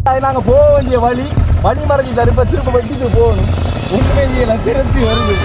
நாங்கள் போக வேண்டிய வழி மறைஞ்சு தருப்ப திரும்ப வெட்டிட்டு போகணும். உண்மையில திருப்பி வருது.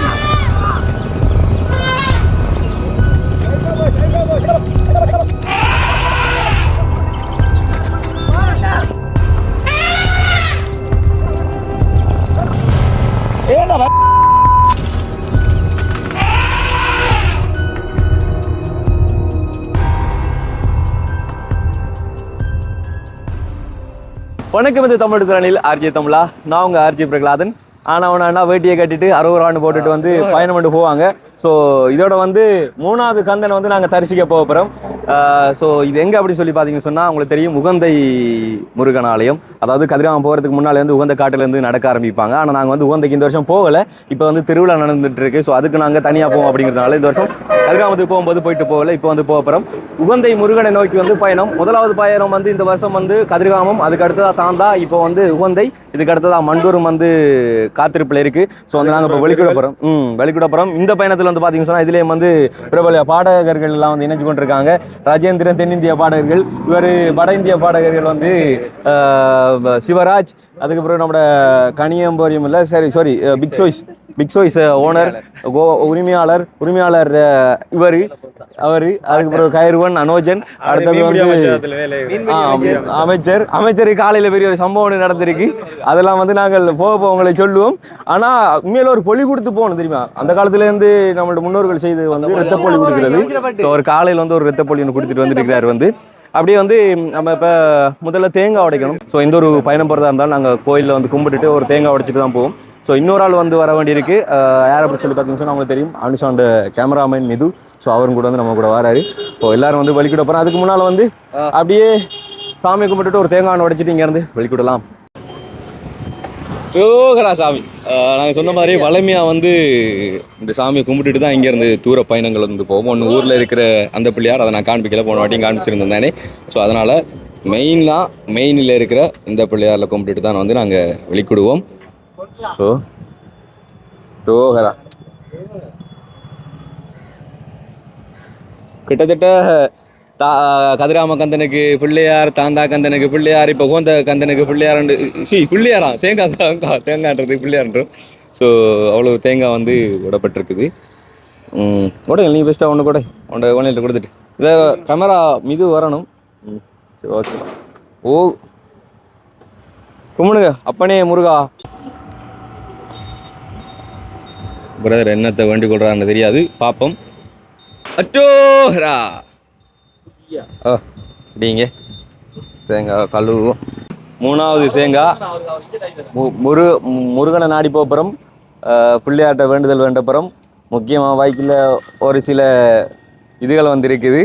வணக்கம், இது தமிழ் திறனில் ஆர்ஜி தமிழா. நான் உங்கள் ஆர்ஜி பிரகலாதன். ஆனால் வேட்டியை கட்டிட்டு அறுபது போட்டுட்டு வந்து பயணம் பண்ணி போவாங்க. ஸோ இதோட வந்து 3வது கந்தனை வந்து நாங்கள் தரிசிக்க போக போகிறோம். ஸோ இது எங்கே அப்படி சொல்லி பார்த்தீங்கன்னு சொன்னால் உங்களுக்கு தெரியும், உகந்தை முருகன் ஆலயம். அதாவது கதிராமம் போகிறதுக்கு முன்னாலே வந்து உகந்த காட்டிலேருந்து நடக்க ஆரம்பிப்பாங்க. ஆனால் நாங்கள் வந்து உகந்தைக்கு இந்த வருஷம் போகலை. இப்போ வந்து திருவிழா நடந்துட்டு இருக்கு. ஸோ அதுக்கு நாங்கள் தனியாக போவோம் அப்படிங்கிறதுனால இந்த வருஷம் கதிராமத்துக்கு போகும்போது போயிட்டு போகலை. இப்போ வந்து போக போகிறோம். உகந்தை முருகனை நோக்கி வந்து பயணம். முதலாவது பயணம் வந்து இந்த வருஷம் வந்து கதிர்காமம், அதுக்கு அடுத்ததாக தாந்தா, இப்போ வந்து உகந்தை, இதுக்கு அடுத்ததாக மண்டூரும் வந்து காத்திருப்பில் இருக்குது. ஸோ வந்து நாங்கள் இப்போ வெளிக்கூட போகிறோம். இந்த பயணத்தில் வந்து பார்த்தீங்கன்னு சொன்னால் இதுலேயும் வந்து பிரபல பாடகர்கள் எல்லாம் வந்து இணைஞ்சு கொண்டிருக்காங்க. ராஜேந்திரன் தென்னிந்திய பாடகர்கள், இவர் வட இந்திய பாடகர்கள் வந்து சிவராஜ், அதுக்கப்புறம் நம்மளோட கனியம்போரியம் இல்லை சாரி பிக் சோய்ஸ் ஓனர் உரிமையாளர் இவர் அதுக்கப்புறம் கைர்வன் அனோஜன், அடுத்தது வந்து அமைச்சர் காலையில் பெரிய ஒரு சம்பவம் நடந்திருக்கு. அதெல்லாம் வந்து நாங்கள் போக உங்களை சொல்லுவோம். ஆனால் உண்மையில ஒரு பொலி கொடுத்து போகணும் தெரியுமா? அந்த காலத்துலேருந்து நம்மளோட முன்னோர்கள் செய்து வந்து ரத்த பொலி கொடுக்கிறது. ஸோ ஒரு காலையில் வந்து ஒரு ரத்த பொலி ஒன்று கொடுத்துட்டு வந்துருக்கிறார். வந்து அப்படியே வந்து நம்ம இப்போ முதல்ல தேங்காய் உடைக்கணும். ஸோ இந்த ஒரு பயணம் போகிறதா இருந்தாலும் நாங்கள் கோயிலில் வந்து கும்பிட்டுட்டு ஒரு தேங்காய் உடைச்சிட்டு தான் போவோம். ஸோ இன்னொரு ஆள் வந்து வர வேண்டியிருக்கு. யார் அப்படி சொல்லி பார்த்தீங்கன்னு சொன்னால் அவங்களுக்கு தெரியும், அனுஷாண்ட கேமராமேன் மிது. ஸோ அவரும் கூட வந்து நம்ம கூட வராரு. ஸோ எல்லாரும் வந்து வெளிக்கிட போகிறோம். அதுக்கு முன்னால் வந்து அப்படியே சாமி கும்பிட்டுட்டு ஒரு தேங்காய் உடைச்சிட்டு இங்கேருந்து வெளிக்கிடலாம். யோகரா சாமி, நாங்கள் சொன்ன மாதிரி வளமையாக வந்து இந்த சாமியை கும்பிட்டுட்டு தான் இங்கேருந்து தூர பயணங்கள் வந்து போவோம். ஒன்று ஊரில் இருக்கிற அந்த பிள்ளையார், அதை நான் காண்பிக்கல, போன வாட்டியும் காண்பிச்சிருந்தேன் தானே. ஸோ அதனால் மெயினில் இருக்கிற இந்த பிள்ளையாரில் கும்பிட்டுட்டு தான் வந்து நாங்கள் வெளிக்கிடுவோம். ஸோ யோகரா கிட்டத்தட்ட கதிராம கந்தனுக்கு பிள்ளையார், தாந்தா கந்தனுக்கு பிள்ளையார், இப்போ கோந்த கந்தனுக்கு பிள்ளையார்ண்டு பிள்ளையாரா தேங்காய்ன்றது பிள்ளையார்ன்றோம். ஸோ அவ்வளோ தேங்காய் வந்து விடப்பட்டிருக்குது. கூட நீ பெஸ்ட்டாக ஒன்று கூட ஒன்றில் கொடுத்துட்டு இதை கேமரா மீது வரணும். சரி, ஓகே. ஓ கும்பிடுங்க அப்பனே முருகா. பிரதர் என்னத்தை வேண்டிக் கொள்றான்னு தெரியாது, பார்ப்போம். அட்டோஹரா அப்படிங்க தேங்காய் கழுவுவோம். 3வது தேங்காய் முருகனை நாடி போப்புறம், பிள்ளையாட்ட வேண்டுதல் வேண்டப்புறம். முக்கியமாக பைக்கில் ஒரு சில இதுகள் வந்து இருக்குது,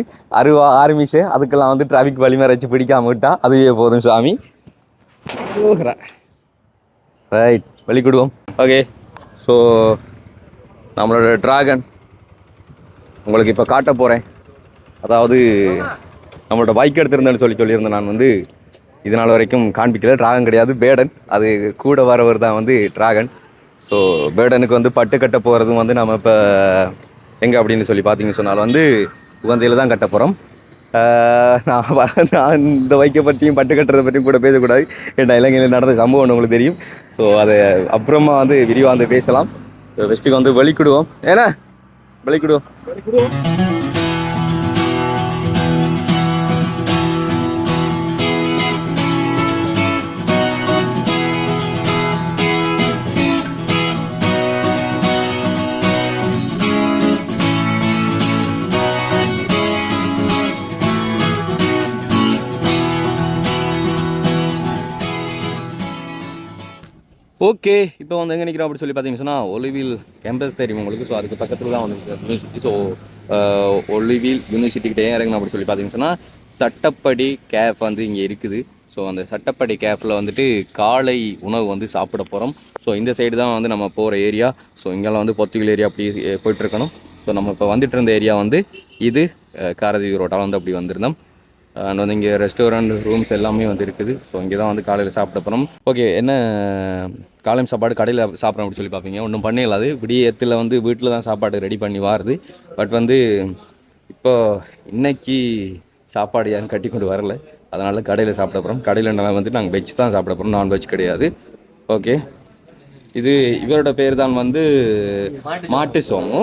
ஆர்மிஸு, அதுக்கெல்லாம் வந்து டிராஃபிக் வழிமறைச்சு பிடிக்காம விட்டா அதுவே போதும் சாமி. ரைட், வெளிக்கிடுவோம். ஓகே, ஸோ நம்மளோட டிராகன் உங்களுக்கு இப்போ காட்ட போகிறேன். அதாவது நம்மளோட பைக் எடுத்திருந்தேன்னு சொல்லியிருந்தேன். நான் வந்து இதனால் வரைக்கும் காண்பிக்கல. டிராகன் கிடையாது, பேடன். அது கூட வரவர் தான் வந்து டிராகன். ஸோ பேடனுக்கு வந்து பட்டு கட்ட போகிறதும் வந்து நம்ம இப்போ எங்கே அப்படின்னு சொல்லி பார்த்தீங்கன்னு சொன்னால் வந்து உகந்தையில் தான் கட்ட போகிறோம். நான் இந்த பைக்கை பற்றியும் பட்டு கட்டுறதை பற்றியும் கூட பேசக்கூடாது. ஏன்னா இலங்கையில் நடந்த சம்பவம் உங்களுக்கு தெரியும். ஸோ அதை அப்புறமா வந்து விரிவாக வந்து பேசலாம். வெஸ்ட்டுக்கு வந்து வெளிக்கிடுவோம். ஏன்னா வெளிக்கிடுவோம். ஓகே, இப்போ வந்து எங்கே நிற்கிறோம் அப்படி சொல்லி பார்த்தீங்கன்னு சொன்னால் ஒலிவில் கேம்பஸ் தெரியும் உங்களுக்கு. ஸோ அதுக்கு பக்கத்தில் தான் வந்து யூனிவர்சிட்டி. ஸோ ஒலிவில் யூனிவர்சிட்டிக்கிட்டே இறங்கணும் அப்படி சொல்லி பார்த்தீங்கன்னு சொன்னால் சட்டப்படி கேஃப் வந்து இங்கே இருக்குது. ஸோ அந்த சட்டப்படி கேஃபில் வந்துட்டு காலை உணவு வந்து சாப்பிட போகிறோம். ஸோ இந்த சைடு தான் வந்து நம்ம போகிற ஏரியா. ஸோ இங்கெல்லாம் வந்து பொத்துகள் ஏரியா அப்படி போயிட்டுருக்கணும். ஸோ நம்ம இப்போ வந்துட்டு இருந்த ஏரியா வந்து இது காரதீவி ரோட்டால் வந்து அப்படி வந்திருந்தோம். அண்ட் வந்து இங்கே ரெஸ்டாரண்ட் ரூம்ஸ் எல்லாமே வந்து இருக்குது. ஸோ இங்கே தான் வந்து காலையில் சாப்பிட போகிறோம். ஓகே, என்ன காலையும் சாப்பாடு கடையில் சாப்பிட்றோம் அப்படி சொல்லி பார்ப்பீங்க. ஒன்றும் பண்ணிடலாது, விடியத்தில் வந்து வீட்டில் தான் சாப்பாடு ரெடி பண்ணி வாருது. பட் வந்து இப்போ இன்னைக்கு சாப்பாடு யாரும் கட்டி கொண்டு வரல. அதனால் கடையில் சாப்பிட போகிறோம். கடையில் வந்து நாங்கள் வெஜ் தான் சாப்பிட போகிறோம், நான்வெஜ் கிடையாது. ஓகே, இது இவரோட பேர் தான் வந்து மாட்டு சோமு.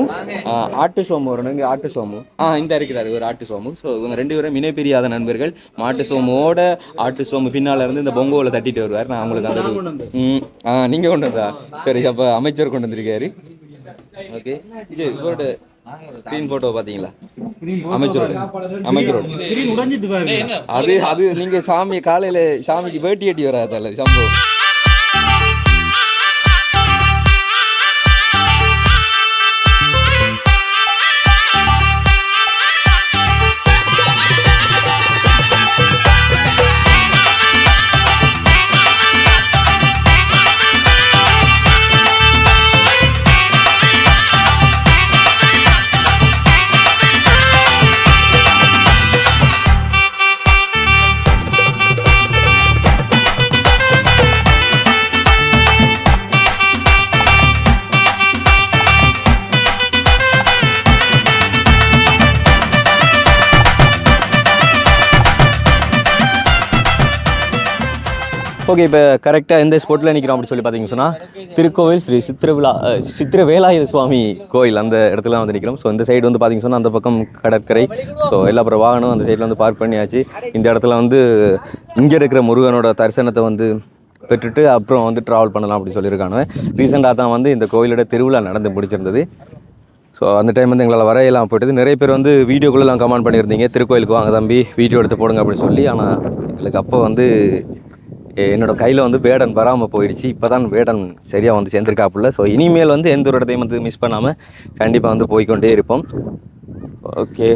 ஆட்டு சோமு வரணும், இங்கே ஆட்டு சோமு இந்த இருக்கிறாரு ஒரு ஆட்டு சோமு. ஸோ இவங்க 2 பேரும் இணைப்பிரியாத நண்பர்கள். மாட்டு சோமோட ஆட்டு சோமு பின்னால் இருந்து இந்த பொங்கோவில் தட்டிட்டு வருவார். நான் உங்களுக்கு அந்த நீங்கள் கொண்டு வந்தா சரி, அப்போ அமைச்சர் கொண்டு வந்திருக்காரு. ஓகே, இது இவரோட ஸ்க்ரீன் ஃபோட்டோ பார்த்தீங்களா? அமைச்சரோட அது நீங்கள் சாமி காலையில் சாமிக்கு வேட்டி கட்டி வராதல்ல சம்பவம். ஓகே, இப்போ கரெக்டாக எந்த ஸ்பாட்டில் நிற்கிறோம் அப்படி சொல்லி பார்த்தீங்கன்னு சொன்னால் திருக்கோவில் ஸ்ரீ சித்திரவேலாயுத சுவாமி கோயில் அந்த இடத்துல வந்து நிற்கிறோம். ஸோ இந்த சைடு வந்து பார்த்தீங்கன்னு சொன்னால் அந்த பக்கம் கடற்கரை. ஸோ எல்லா அப்புறம் வாகனம் அந்த சைடில் வந்து பார்க் பண்ணியாச்சு. இந்த இடத்துல வந்து இங்கே இருக்கிற முருகனோட தரிசனத்தை வந்து பெற்றுட்டு அப்புறம் வந்து ட்ராவல் பண்ணலாம் அப்படி சொல்லியிருக்காங்க. ரீசெண்டாக தான் வந்து இந்த கோயிலோட திருவிழா நடந்து முடிச்சிருந்தது. ஸோ அந்த டைம் வந்து எங்களால் வரையெல்லாம் போயிட்டது. நிறைய பேர் வந்து வீடியோக்குள்ளெல்லாம் கமெண்ட் பண்ணியிருந்தீங்க, திருக்கோயிலுக்கு வாங்க தம்பி வீடியோ எடுத்து போடுங்க அப்படின்னு சொல்லி. ஆனால் எங்களுக்கு அப்போ வந்து என்னோடய கையில் வந்து வேடன் வராமல் போயிடுச்சு. இப்போ தான் வேடன் சரியாக வந்து சேர்ந்துருக்காப்புல. ஸோ இனிமேல் வந்து எந்த ஒரு இடத்தையும் வந்து மிஸ் பண்ணாமல் கண்டிப்பாக வந்து போய்கொண்டே இருப்போம். ஓகே,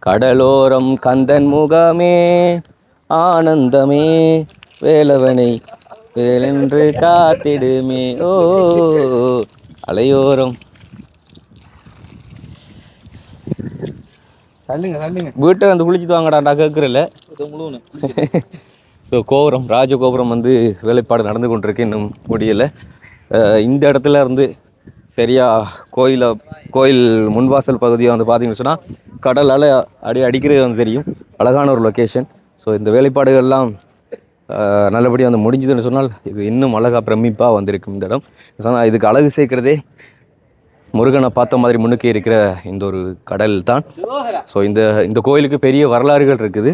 கடலோரம் கந்தன் முகமே ஆனந்தமே வேலவனை வேலென்று காத்திடுமே ஓ அலையோரம். வீட்டை வந்து குளிச்சுட்டு வாங்கடாண்டா கேட்குறல. ஸோ கோபுரம், ராஜகோபுரம் வந்து வேலைப்பாடு நடந்து கொண்டிருக்கு, இன்னும் முடியலை. இந்த இடத்துல இருந்து சரியா கோயில் முன்வாசல் பகுதியை வந்து பார்த்தீங்கன்னு சொன்னால் கடலால் அடிக்கிறது வந்து தெரியும். அழகான ஒரு லொக்கேஷன். ஸோ இந்த வேலைப்பாடுகள்லாம் நல்லபடியாக வந்து முடிஞ்சதுன்னு சொன்னால் இது இன்னும் அழகாக பிரமிப்பாக வந்திருக்கும் இந்த இடம். சொன்னால் இதுக்கு அழகு சேர்க்கிறதே முருகனை பார்த்த மாதிரி முன்னுக்கே இருக்கிற இந்த ஒரு கடல் தான். ஸோ இந்த கோயிலுக்கு பெரிய வரலாறுகள் இருக்குது.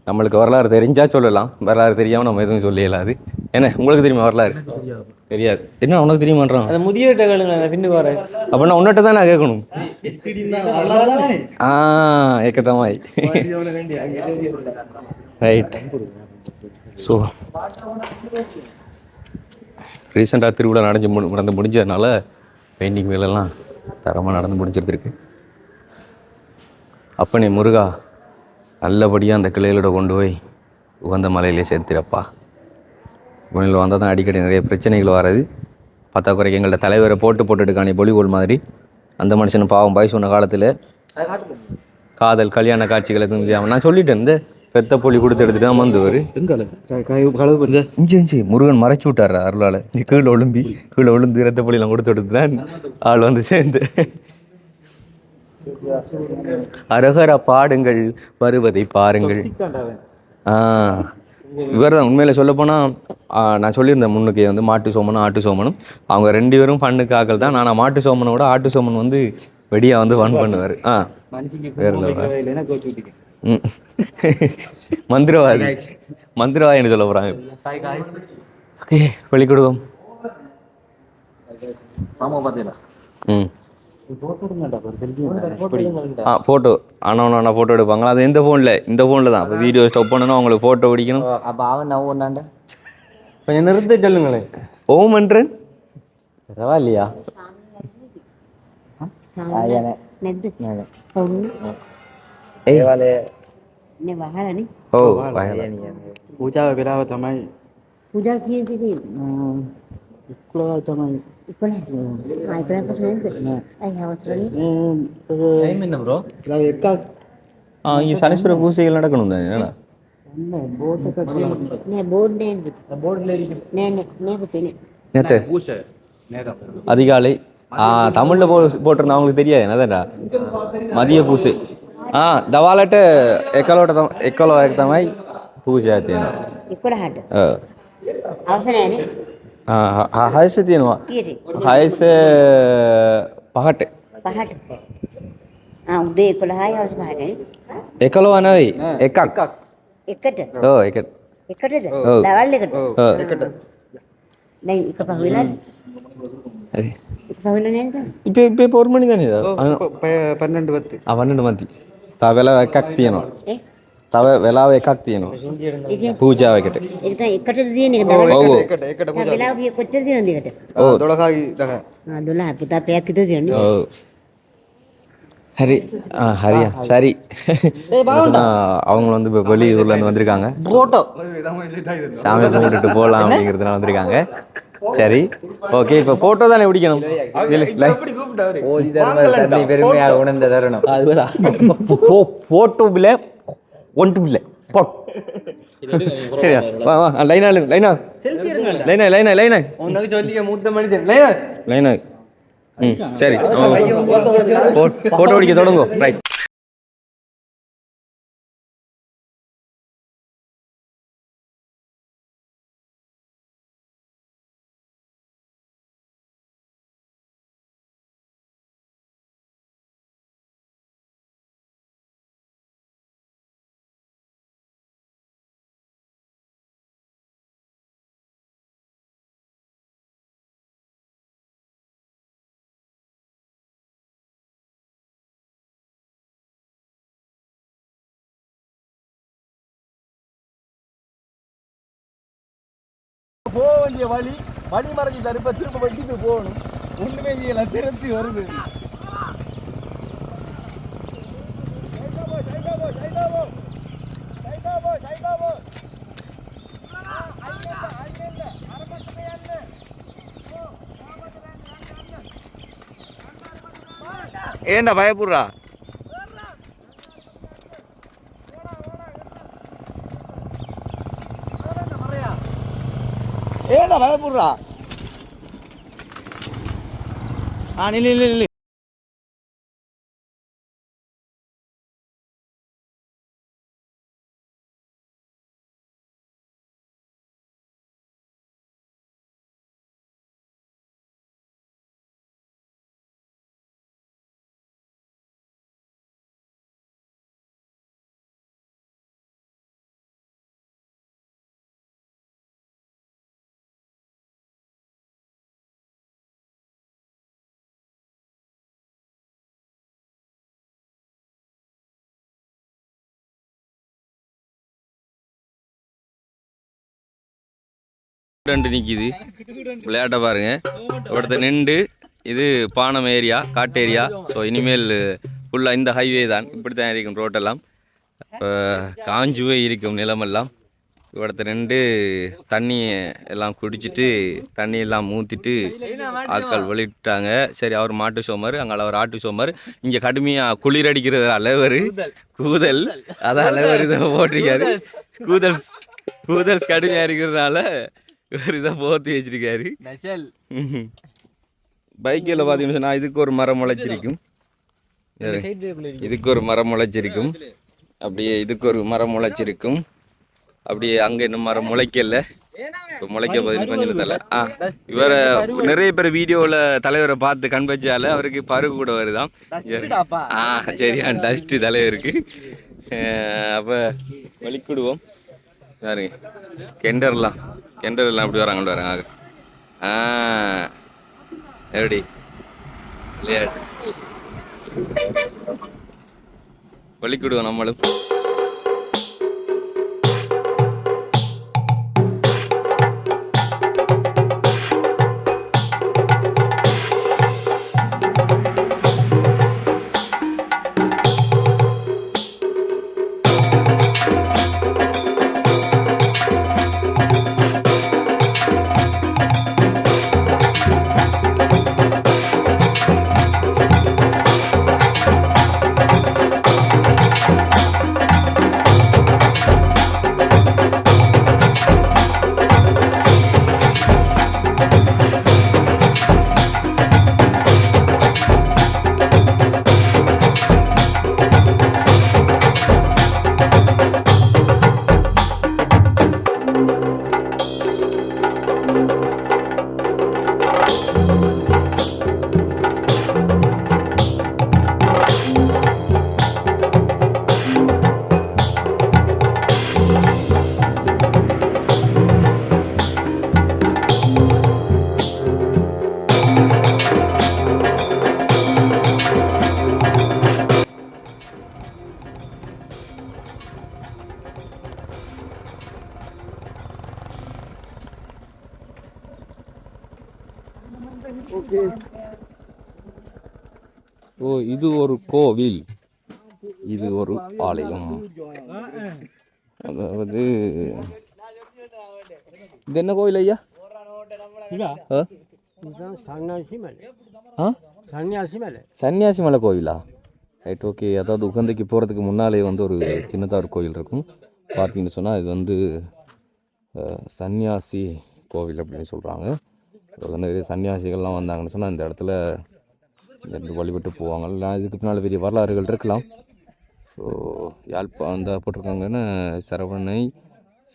நம்மளுக்கு வரலாறு தெரிஞ்சால் சொல்லலாம், வரலாறு தெரியாமல் நம்ம எதுவும் சொல்லிடலாது. ஏன்னா உங்களுக்கு தெரியுமா வரலாறு? தெரியாது. என்ன உனக்கு தெரியுமான்றான்? அந்த முதிய பின்னு வர அப்படின்னா உன்னிட்ட தான் நான் கேட்கணும். ஏக்கத்தமாய் ரைட். ஸோ ரீசெண்டாக திருவிழா நடந்து முடிஞ்சதுனால பெயிண்டிங் வேலைலாம் தரமாக நடந்து முடிச்சிருந்துருக்கு. அப்பனே முருகா, நல்லபடியாக அந்த கிளைகளோட கொண்டு போய் உகந்த மலையிலே சேர்த்துறப்பா. இவனில் வந்தால் தான் அடிக்கடி நிறைய பிரச்சனைகள் வராது. பத்தாக்குறைக்கு எங்கள்கிட்ட தலைவரை போட்டுட்டுக்கானே பொலிகோல் மாதிரி அந்த மனுஷன் பாவம் வயசு சொன்ன காலத்தில் காதல் கல்யாண காட்சிகள் எதுவும் தெரியாமல் நான் சொல்லிட்டேன். இந்த பெத்த பொலி கொடுத்து எடுத்துட்டு தான் வந்தவர். இஞ்சி முருகன் மறைச்சு விட்டார் அருளால். கீழே விழுந்து ரத்த பொலியெல்லாம் கொடுத்து எடுத்துதான் ஆள் வந்து சேர்ந்து அரகர பாடுங்கள் வருவதை பாருங்கள். இவர் தான் உண்மையில சொல்ல போனால் நான் சொல்லியிருந்தேன் முன்னுக்கு வந்து மாட்டு சோமனும் ஆட்டு சோமனும் அவங்க 2 பேரும் ஃபண்ணுக்கு ஆக்கள் தான். நான் மாட்டு சோமனோட ஆட்டு சோமன் வந்து வெடியாக வந்து ஃபன் பண்ணுவார். மந்திரவாதின்னு சொல்ல போகிறாங்க. ஓகே, வெளிக்கொடுவோம். ஃபோட்டோ ஆனால் ஃபோட்டோ எடுப்பாங்களா? அது இந்த ஃபோனில் தான். இப்போ வீடியோ ஸ்டாப் பண்ணணும், அவங்களுக்கு ஃபோட்டோ பிடிக்கணும். கொஞ்சம் நிறுத்த சொல்லுங்களேன். ஓமன்றன் பரவாயில்லையா? पूजा वगैरह තමයි पूजा किए थे ඉක්ලව තමයි ඉපලක් පස්සේ අය අවසරනේ டைம் என்ன ப்ரோ? එකක් இங்கே சனீஸ்வர பூஜைகள் நடக்கணும் தானே? என்னடா බෝඩ් එකක් තියෙනවා නෑ බෝඩ් නෑ බෝඩ් ලේ නෑ නෑ නෑ පුතේ நேற்று அதிகாலை தமிழில் போட்டிருந்தா அவங்களுக்கு தெரியாது என்னதான்டா மதிய பூசை දවාලට 11ට තමයි පූජා තියෙනවා 11ට අවසරයි හයස තියෙනවා හයස පහට උදේ 11යි හවස 5යි 11 නෙවෙයි එකක් එකට ඔව් එකට එකටද ඔව්. දවල් එකට ඔව් එකට දැන් එක පහුවෙලා හරි එක පහුවෙලා නේද இப்போ ஒரு மணி தானே இது 12 12 මති තව වෙලාව එකක් තියෙනවා ඒ තව වෙලාව එකක් තියෙනවා ඒක පූජාවකට ඒක තමයි එකටද තියෙන්නේ ඒක දවල් ඔව් එකට එකට එකට වෙලාව කීය කොච්චර තියෙනවද ඒකට 12යි 10 12 පුතා පැයක් විතර තියෙනවා ඔව් ஹரி ஹரியா சரி சொன்னா அவங்க வந்து இப்போ வெளியூர்ல இருந்து வந்திருக்காங்க போட்டோ சாமி கும்பிட்டுட்டு போகலாம் அப்படிங்கிறதுனால வந்திருக்காங்க சரி ஓகே இப்போ போட்டோ தானே பிடிக்கணும் ஓதி தர்ம தன்னை பெருமையாக உணர்ந்த தருணம் போட்டோ இல்லை ஒன்றும் இல்லை லைனா லைனா லைனா லைனா லைனா உனக்கு சொல்லிய மூத்த மனுஷன் லைனா லைனா சரி போட்டோ பிடிக்க தொடங்கும் ரைட் போக வேண்டிய வழி மறைஞ்சு தருப்ப திரும்ப வண்டிக்கு போகணும் ஒண்ணுமே செய்யல திருத்தி வருது ஏண்டா பயப்படுறா ஏண்டா பயப்படுறா நில்லு நில்லு நில்லு ரெண்டு நிற்கிது விளையாட்ட பாருங்க ஒருத்தர் நின்று இது பானம் ஏரியா காட்டு ஏரியா ஸோ இனிமேல் ஃபுல்லாக இந்த ஹைவே தான் இப்படி தான் இருக்கும் ரோட்டெல்லாம் காஞ்சுவே இருக்கும் நிலமெல்லாம் ஒருத்தர் நின்று தண்ணி எல்லாம் குடிச்சிட்டு தண்ணி எல்லாம் ஊற்றிட்டு ஆட்கள் வெளியிட்டாங்க சரி அவர் மாட்டு சோமார் அங்கே அவர் ஆட்டு சோமார் இங்கே கடுமையாக குளிர் அடிக்கிறது அளவர் கூதல் அதான் அளவர் இதை போட்டிருக்காரு கூதல் கடுமையாக இருக்கிறதுனால இவர் இதை போத்தி வச்சிருக்காரு பைக்கில் பார்த்தீங்கன்னு சொன்னால் இதுக்கு ஒரு மரம் முளைச்சிருக்கும் இதுக்கு ஒரு மரம் முளைச்சிருக்கும் அப்படியே இதுக்கு ஒரு மரம் முளைச்சிருக்கும் அப்படியே அங்கே இன்னும் மரம் முளைக்கல இப்போ முளைக்க போகுது கொஞ்சம் தலை இவரை நிறைய பேர் வீடியோவில் தலைவரை பார்த்து கண் வச்சால அவருக்கு பருகு கூட வருதான் சரியா டஸ்ட்டு தலைவருக்கு அப்போ வலிக்கிடுவோம் பாருங்க கெண்டர்லாம் அப்படி வராங்க வராங்க எப்படி விளையாட்டு வலிக்கிடுவோம் நம்மளும் ஓ இது ஒரு கோவில், இது ஒரு ஆலயம். அதாவது இது என்ன கோவில் ஐயா? ஆ? ஆ? சன்னியாசி மலை கோவிலா? Right, okay. அதாவது உகந்தைக்கு போகிறதுக்கு முன்னாலே வந்து ஒரு சின்னதாக ஒரு கோவில் இருக்கும். பார்த்தீங்கன்னு சொன்னால் இது வந்து சன்னியாசி கோவில் அப்படின்னு சொல்கிறாங்க. நிறைய சன்னியாசிகள்லாம் வந்தாங்கன்னு சொன்னால் இந்த இடத்துல வழிபட்டு போவாங்க. இல்லை இதுக்கு பின்னால் பெரிய வரலாறுகள் இருக்கலாம். ஸோ அந்த போட்டிருக்காங்கன்னு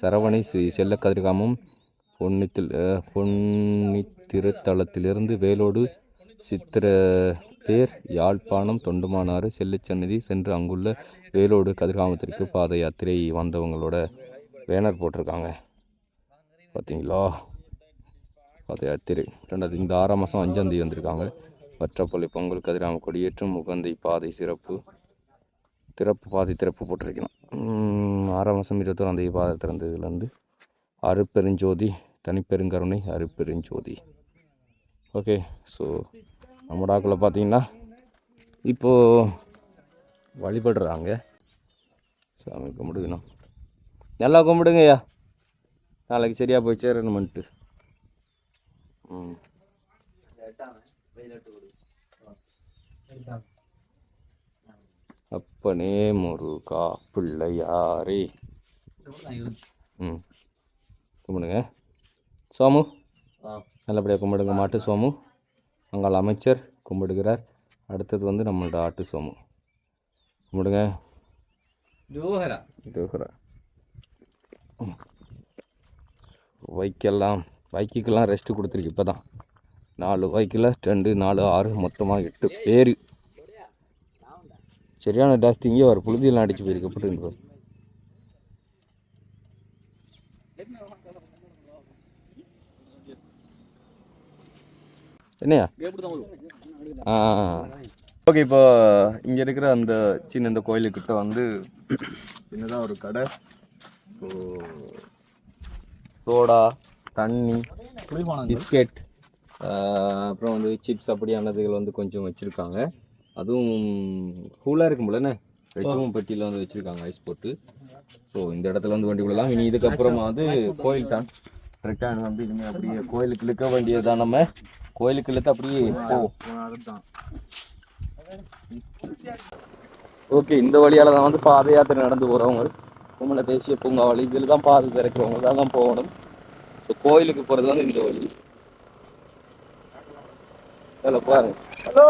சரவணை ஸ்ரீ செல்ல கதிர்காமம் பொன்னித்திருத்தலத்திலிருந்து வேலோடு சித்திர தேர் யாழ்ப்பாணம் தொண்டுமானாறு செல்லுச்சன்னதி சென்று அங்குள்ள வேலோடு கதிர்காமத்திற்கு பாத யாத்திரை வந்தவங்களோட பேனர் போட்டிருக்காங்க. பார்த்தீங்களா? பாத யாத்திரை இந்த 6ஆம் மாதம் 5ஆம் தேதி வந்திருக்காங்க. வற்றப்பள்ளி பொங்கல் கதிராம கொடியேற்றும் உகந்தை பாதை பாதை திறப்பு போட்டிருக்கலாம். 6ஆம் மாதம் 21ஆம் தேதி பாதை திறந்ததுலேருந்து அருப்பெருஞ்சோதி தனிப்பெருங்கருணை அருப்பெருஞ்சோதி. ஓகே, ஸோ நம்ம டாக்கில் பார்த்தீங்கன்னா இப்போது வழிபடுறாங்க. சாமி கும்பிடுக்கணும், நல்லா கும்பிடுங்கய்யா, நாளைக்கு சரியாக போய் சேரணுமென்ட்டு. அப்பனே முருகா பிள்ளையாரே. கும்பிடுங்க சோமு, நல்லபடியாக கும்பிடுங்க. மாட்டு சோமு அங்காள் அமைச்சர் கும்பிடுகிறார். அடுத்தது வந்து நம்மளோட ஆட்டு சோமு கும்பிடுங்க. வைக்கெல்லாம் ரெஸ்ட்டு கொடுத்துருக்கு. இப்போ தான் 4 வைக்கில் 2 4 6 மொத்தமாக 8 பேர். சரியான டாஸ்ட். இங்கே வர புழுதியெல்லாம் அடிச்சு போயிருக்கு. என்னையா? ஓகே, இப்போ இங்கே இருக்கிற அந்த இந்த கோயிலுக்கிட்ட வந்து சின்னதாக ஒரு கடை, சோடா, தண்ணி, பிஸ்கெட், அப்புறம் வந்து சிப்ஸ் அப்படியானதுகள் வந்து கொஞ்சம் வச்சுருக்காங்க. அதுவும் கூலாக இருக்கும் போலண்ணே, வெஜ்ஜும் பெட்டியில் வந்து வச்சுருக்காங்க ஐஸ் போட்டு. ஸோ இந்த இடத்துல வந்து வண்டி விடலாம். இனி இதுக்கப்புறமா வந்து கோயில் தான் கரெக்டாக வந்து இனிமேல் அப்படியே கோயிலுக்கு இழுக்க வேண்டியதுதான். நம்ம கோயிலுக்கு இழுத்து அப்படியே போவோம். ஓகே, இந்த வழியால் தான் வந்து பாத யாத்திரை நடந்து போகிறவங்க குமல தேசிய பூங்கா வழி இதில் தான் பாதை திறக்கிறவங்க தான் போகணும். ஸோ கோயிலுக்கு போகிறது வந்து இந்த வழி. ஹலோ பாருங்க. ஹலோ,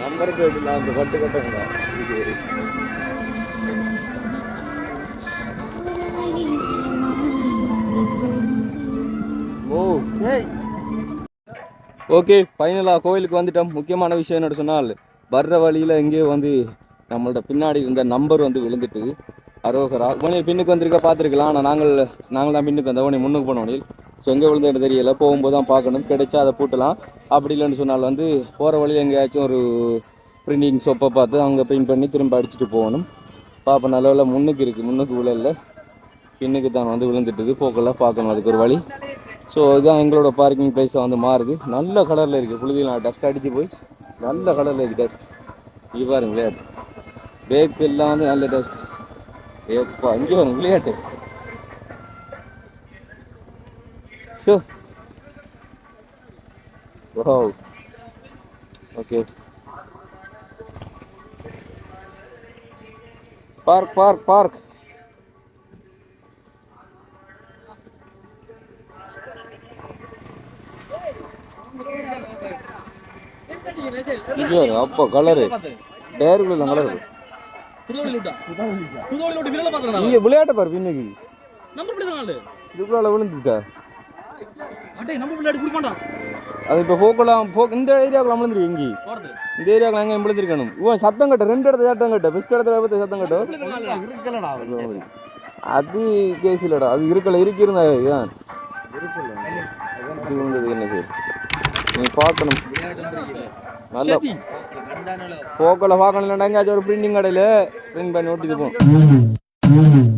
நம்பர் கேட்டு அந்த பட்டு கட்டுங்களா? ஓகே, ஃபைனலாக கோயிலுக்கு வந்துட்டோம். முக்கியமான விஷயம் என்னோட சொன்னால், வர்ற வழியில் எங்கேயோ வந்து நம்மளோட பின்னாடி இருந்த நம்பர் வந்து விழுந்துட்டு அரோகரா உடனே பின்னுக்கு வந்திருக்க பார்த்துருக்கலாம். ஆனால் நாங்கள் தான் பின்னுக்கு வந்தோம், உடனே முன்னுக்கு போனோம். ஸோ எங்கே விழுந்துட்டு தெரியல, போகும்போது தான் பார்க்கணும். கிடைச்சா அதை பூட்டலாம். அப்படி இல்லைன்னு சொன்னால் வந்து போகிற வழியில் எங்கேயாச்சும் ஒரு பிரிண்டிங் ஷாப்பை பார்த்து அங்கே பிரிண்ட் பண்ணி திரும்ப அடிச்சுட்டு போகணும். பார்ப்போம். நல்ல முன்னுக்கு இருக்குது, முன்னுக்கு விழல. பின்னுக்கு தான் வந்து விழுந்துட்டுது. போக்கெல்லாம் பார்க்கணும் அதுக்கு ஒரு வழி. ஸோ இதுதான் எங்களோட பார்க்கிங் ப்ளேஸை வந்து மாறுது. நல்ல கலரில் இருக்குது. புழுதியில் டஸ்ட் அடித்து போய் நல்ல கலரில் இருக்குது டஸ்ட். இது பாருங்க விளையாட்டு. பேக் எல்லாம் வந்து நல்ல டஸ்ட். ஏப்பா இங்கே வரும் விளையாட்டு. ஸோ ஓ ஓகே. Park park park. அப்போ கலரு டேருக்குள்ள கலரு இங்க விளையாட்ட பாரு பின்னுக்கு இதுக்குள்ள விழுந்துட்டா. அது இப்போ போக்கலாம் இந்த ஏரியாவுக்குள்ள விழுந்துருக்கு. இங்கே இந்த ஏரியாவுக்குள்ள எங்கே விழுந்திருக்கணும். இவன் சத்தம் கட்ட 2 இடத்துல சத்தம் கட்ட பெஸ்ட் இடத்துல பார்த்து சத்தம் கட்டும். அது கேஸ் இல்லடா. அது இருக்கல இருக்கிருந்தா இதுதான் என்ன செய்ய நீ பார்க்கணும். நல்ல போக்கில் பார்க்கணும். இல்லைன்னா எங்கேயாச்சும் ஒரு பிரிண்டிங் கடையில் பிரிண்ட் பண்ணி ஓட்டிட்டு போகணும்.